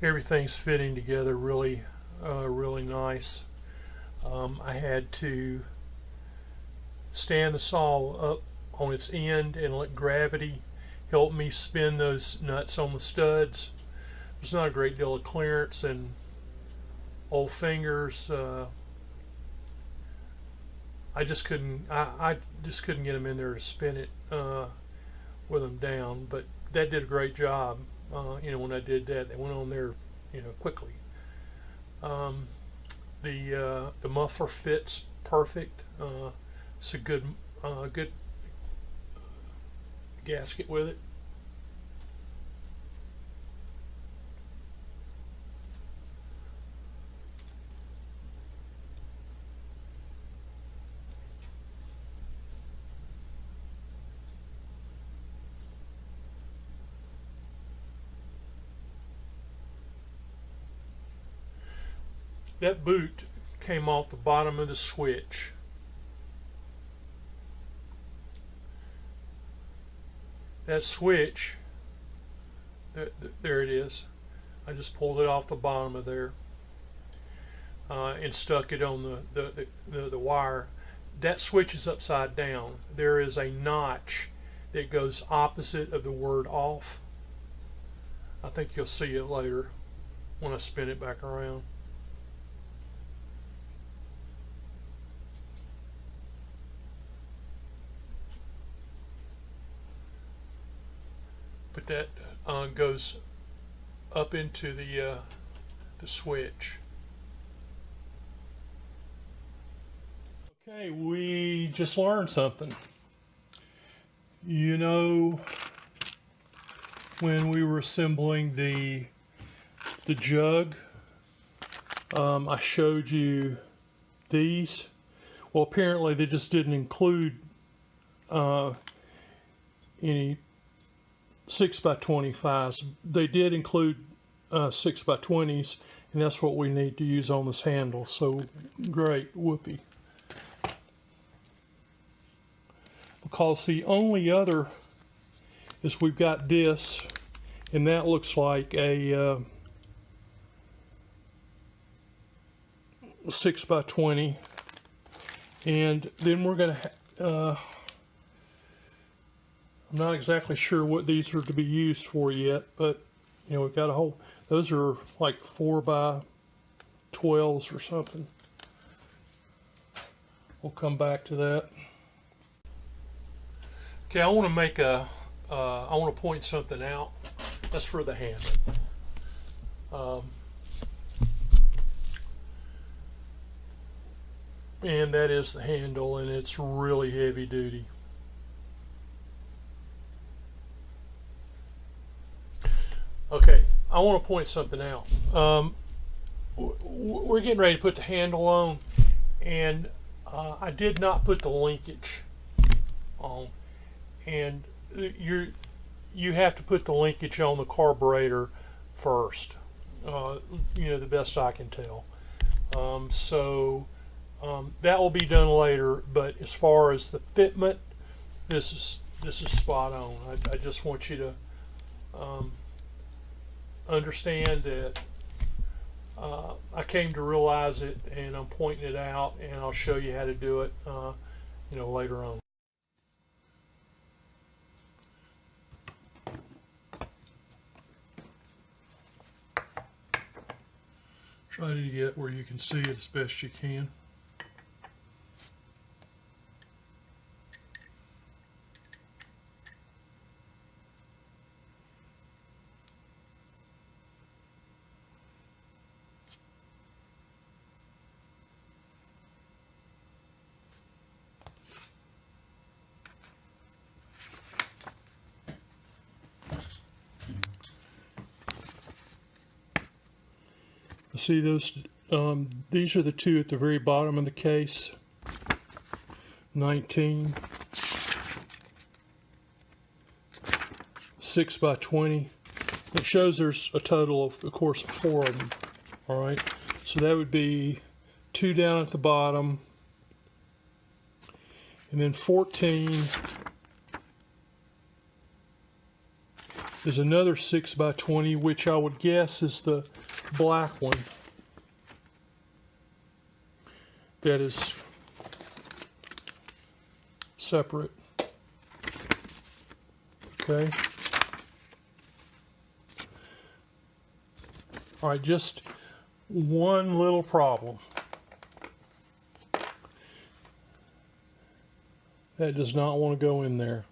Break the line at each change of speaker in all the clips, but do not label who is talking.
everything's fitting together really, really nice. I had to stand the saw up on its end and let gravity help me spin those nuts on the studs. There's not a great deal of clearance, and old fingers, I just couldn't get them in there to spin it with them down. But that did a great job. When I did that, they went on there, quickly. The muffler fits perfect. It's a good gasket with it. That boot came off the bottom of the switch. That switch, there it is. I just pulled it off the bottom of there and stuck it on the wire. That switch is upside down. There is a notch that goes opposite of the word off. I think you'll see it later when I spin it back around. But that goes up into the switch. Okay, we just learned something. When we were assembling the jug, I showed you these. Well, apparently they just didn't include any 6x25s. They did include 6x20s, and that's what we need to use on this handle. So great, whoopee. Because the only other is we've got this, and that looks like a 6x20, and then we're going to I'm not exactly sure what these are to be used for yet, but we've got a whole, those are like 4x12s or something. We'll come back to that. Okay, I want to make I want to point something out. That's for the handle. And that is the handle, and it's really heavy duty. Okay, I want to point something out. We're getting ready to put the handle on, and I did not put the linkage on. And you have to put the linkage on the carburetor first, the best I can tell. That will be done later, but as far as the fitment, this is spot on. I just want you to understand that I came to realize it, and I'm pointing it out, and I'll show you how to do it later on. Try to get where you can see it as best you can. See those? These are the two at the very bottom of the case. 19, 6x20. It shows there's a total of course, 4 of them. All right, so that would be 2 down at the bottom, and then 14, is another 6x20, which I would guess is the black one that is separate. Okay. All right, just one little problem. That does not want to go in there.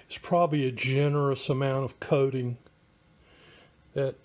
It's probably a generous amount of coating that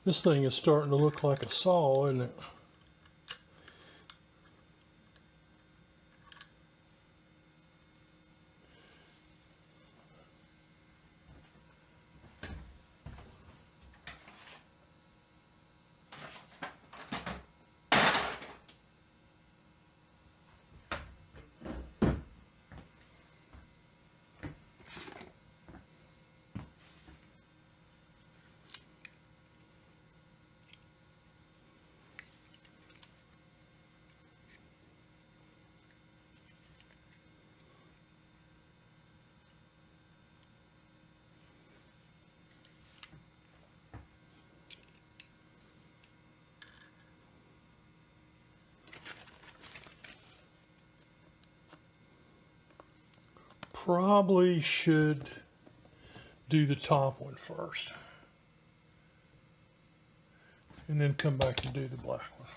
this thing is starting to look like a saw, isn't it? Probably should do the top one first, and then come back and do the black one.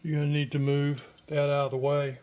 You're going to need to move that out of the way.